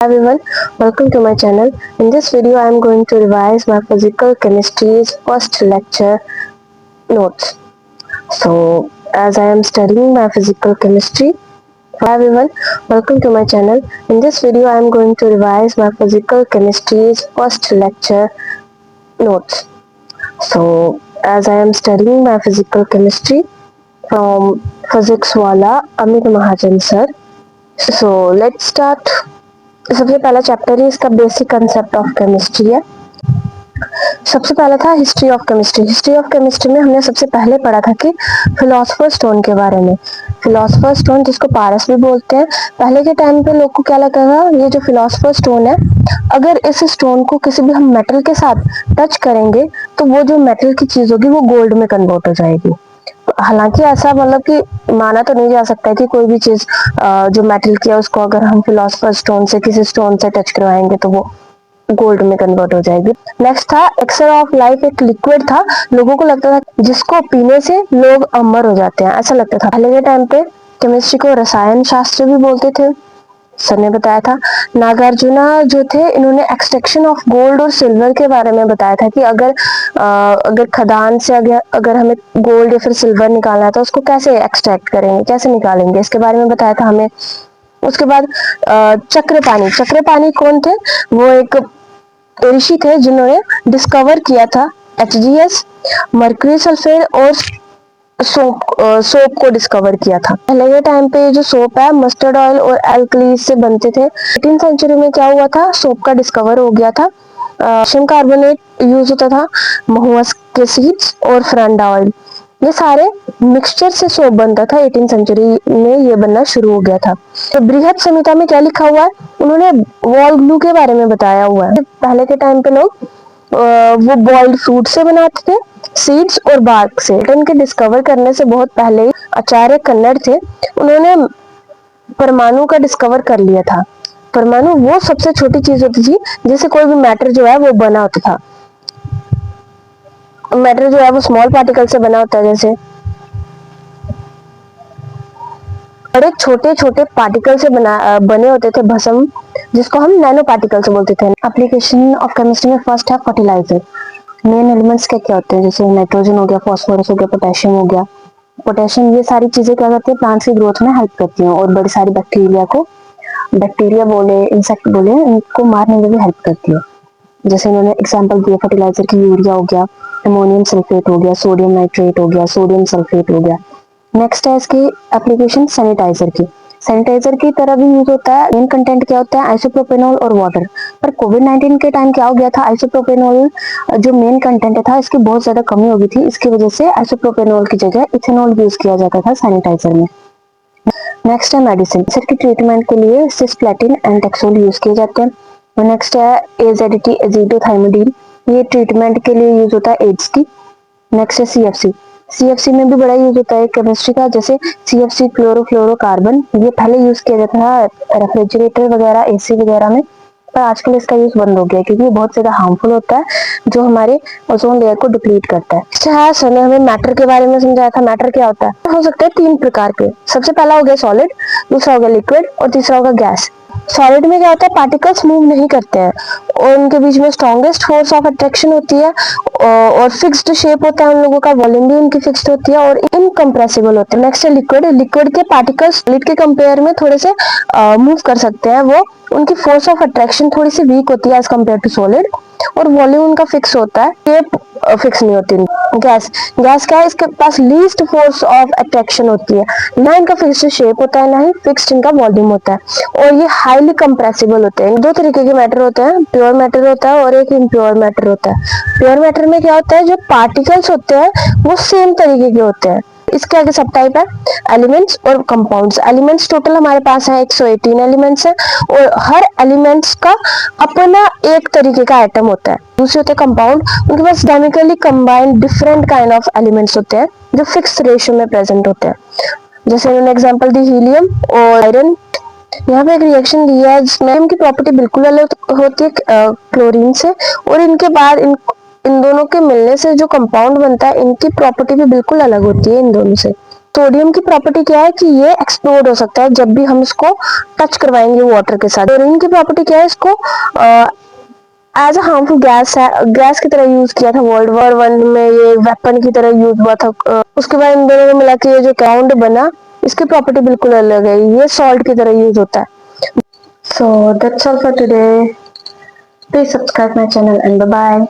Everyone, welcome to my channel. In this video, I am going to revise my physical chemistry's first lecture notes. So, as I am studying my physical chemistry, everyone, welcome to my channel. In this video, I am going to revise my physical chemistry's first lecture notes. So, as I am studying my physical chemistry from Physics Wala Amit Mahajan sir. So, let's start. सबसे पहला chapter ही इसका basic concept of chemistry है। सबसे पहला था history of chemistry. History of chemistry में हमने सबसे पहले पढ़ा था कि फिलोसफर स्टोन के बारे में। फिलोसफर स्टोन जिसको पारस भी बोलते हैं, पहले के टाइम पे लोग को क्या लगता था, ये जो फिलोसफर स्टोन है, अगर इस स्टोन को किसी भी हम मेटल के साथ टच करेंगे तो वो जो मेटल की चीज होगी वो गोल्ड में कन्वर्ट हो जाएगी। हालांकि ऐसा मतलब कि माना तो नहीं जा सकता है कि कोई भी चीज जो मेटल की है उसको अगर हम फिलोसफर स्टोन से किसी स्टोन से टच करवाएंगे तो वो गोल्ड में कन्वर्ट हो जाएगी। नेक्स्ट था एक्सर ऑफ लाइफ। एक लिक्विड था, लोगों को लगता था जिसको पीने से लोग अमर हो जाते हैं, ऐसा लगता था। पहले के टाइम पे केमिस्ट्री को रसायन शास्त्र भी बोलते थे, सर ने बताया था। नागार्जुना जो थे, इन्होंने एक्सट्रैक्शन ऑफ गोल्ड और सिल्वर के बारे में बताया था कि अगर खदान से अगर हमें गोल्ड या फिर सिल्वर निकालना है तो उसको कैसे एक्सट्रैक्ट करेंगे, कैसे निकालेंगे, इसके बारे में बताया था हमें। उसके बाद चक्रपाणी कौन थे? वो एक ऋषि थे जिन्होंने डिस्कवर किया था HGS, मर्क्यूरी सल्फेट और सोप को डिस्कवर किया था। पहले के टाइम पे जो सोप है मस्टर्ड ऑयल और एल्कली से बनते थे। 18th सेंचुरी में क्या हुआ था, सोप का डिस्कवर हो गया था। कैल्शियम कार्बोनेट यूज होता था, महुआ के सीड्स और फरंडा ऑयल, ये सारे मिक्सचर से सोप बनता था। 18th सेंचुरी में ये बनना शुरू हो गया था। तो बृहद संहिता में क्या लिखा हुआ है, उन्होंने वॉल ग्लू के बारे में बताया हुआ है। पहले के टाइम पे लोग वो बॉइल्ड फ्रूट से बनाते थे, सीड्स और बार्क से। इनके डिस्कवर करने से बहुत पहले ही आचार्य कन्नड़ थे, उन्होंने परमाणु का डिस्कवर कर लिया था। परमाणु वो सबसे छोटी चीज होती थी जिससे कोई भी मैटर जो है वो बना होता था। मैटर जो है वो स्मॉल पार्टिकल से बना होता है, जैसे बड़े छोटे छोटे पार्टिकल से बने होते थे भस्म, जिसको हम नैनो पार्टिकल्स बोलते थे। एप्लीकेशन ऑफ केमिस्ट्री में फर्स्ट है फर्टिलाइजर। मेन एलिमेंट्स क्या क्या होते हैं, जैसे नाइट्रोजन हो गया, फास्फोरस हो गया, पोटेशियम हो गया। पोटेशियम, ये सारी चीजें क्या करती है, प्लांट्स की ग्रोथ में हेल्प करती हैं और बड़ी सारी बैक्टीरिया बोले, इंसेक्ट बोले, इनको मारने में भी हेल्प करती है। जैसे इन्होंने एग्जांपल दिया फर्टिलाइजर की, यूरिया हो गया, अमोनियम सल्फेट हो गया, सोडियम नाइट्रेट हो गया, सोडियम सल्फेट हो गया। नेक्स्ट है इसकी एप्लीकेशन सैनिटाइजर की। सैनिटाइजर की तरह भी यूज होता है। मेन कंटेंट क्या होता है, आइसोप्रोपेनॉल और वाटर। पर कोविड-19 के टाइम क्या हो गया था, आइसोप्रोपेनॉल जो मेन कंटेंट था इसकी बहुत ज्यादा कमी हो गई थी। इसकी वजह से आइसोप्रोपेनॉल की जगह इथेनॉल यूज किया जाता था सैनिटाइजर में। नेक्स्ट है मेडिसिन। सर की ट्रीटमेंट के लिए सिस्प्लेटिन एंड टैक्सोल यूज किए जाते हैं। नेक्स्ट है एजेडिटी एजिडोथाइमिडीन, ये ट्रीटमेंट के लिए यूज होता है एड्स की। नेक्स्ट है CFC। CFC में भी बड़ा यूज होता है केमिस्ट्री का, जैसे CFC क्लोरोफ्लोरोकार्बन, ये पहले यूज किया जाता था रेफ्रिजरेटर वगैरह, AC वगैरह में, पर आजकल इसका यूज बंद हो गया क्योंकि ये बहुत ज्यादा हार्मफुल होता है, जो हमारे ओजोन लेयर को डिप्लीट करता है। अच्छा, सर ने हमें मैटर के बारे में समझाया था। मैटर क्या होता है, हो सकता है 3 प्रकार के। सबसे पहला हो गया सॉलिड, दूसरा हो गया लिक्विड और तीसरा होगा गैस। सॉलिड में क्या होता है, पार्टिकल्स मूव नहीं करते हैं और उनके बीच में स्ट्रॉन्गेस्ट फोर्स ऑफ अट्रैक्शन होती है और फिक्स्ड शेप होता है उन लोगों का, वॉल्यूम भी उनकी फिक्स्ड होती है और इनकम्प्रेसिबल होते हैं। नेक्स्ट है लिक्विड। लिक्विड के पार्टिकल्स सॉलिड के कंपेयर में थोड़े से मूव कर सकते हैं, वो उनकी फोर्स ऑफ अट्रैक्शन थोड़ी सी वीक होती है एज कम्पेयर टू सॉलिड, और वॉल्यूम उनका फिक्स होता है, शेप फिक्स नहीं होती। गैस, गैस क्या है, इसके पास लीस्ट फोर्स ऑफ अट्रैक्शन होती है, ना इनका फिक्स्ड शेप होता है ना ही फिक्स्ड इनका वॉल्यूम होता है, और ये हाईली कंप्रेसिबल होते हैं। 2 तरीके के मैटर होते हैं, प्योर मैटर होता है और एक इम्प्योर मैटर होता है। प्योर मैटर में क्या होता है, जो पार्टिकल्स होते हैं वो सेम तरीके के होते हैं। इसके आगे सब टाइप है एलिमेंट्स और कंपाउंड्स। एलिमेंट्स टोटल हमारे पास है 118 एलिमेंट्स है और हर एलिमेंट्स का अपना एक तरीके का एटम होता है। दूसरे होते हैं कंपाउंड, उनके पास chemically combined different kind of elements होते हैं जो फिक्स रेशियो में प्रेजेंट होते हैं। जैसे उन्होंने एग्जांपल दी हीलियम और आयरन। यहाँ पे एक रिएक्शन दिया है जिसमें इनकी प्रॉपर्टी बिल्कुल अलग होती है क्लोरीन से, और इनके बाद इन दोनों के मिलने से जो कंपाउंड बनता है इनकी प्रॉपर्टी भी बिल्कुल अलग होती है इन दोनों से। सोडियम की प्रॉपर्टी क्या है कि ये एक्सप्लोड हो सकता है जब भी हम इसको टच करवाएंगे वाटर के साथ। क्लोरीन की प्रॉपर्टी क्या है, इसको एज अ हार्मफुल गैस है, गैस की तरह यूज किया था वर्ल्ड वॉर वन में, ये वेपन की तरह यूज हुआ था। उसके बाद इन दोनों को मिला के ये जो कंपाउंड बना, इसकी प्रॉपर्टी बिल्कुल अलग है, ये सॉल्ट की तरह यूज होता है। So that's all for today, please subscribe my channel and bye bye.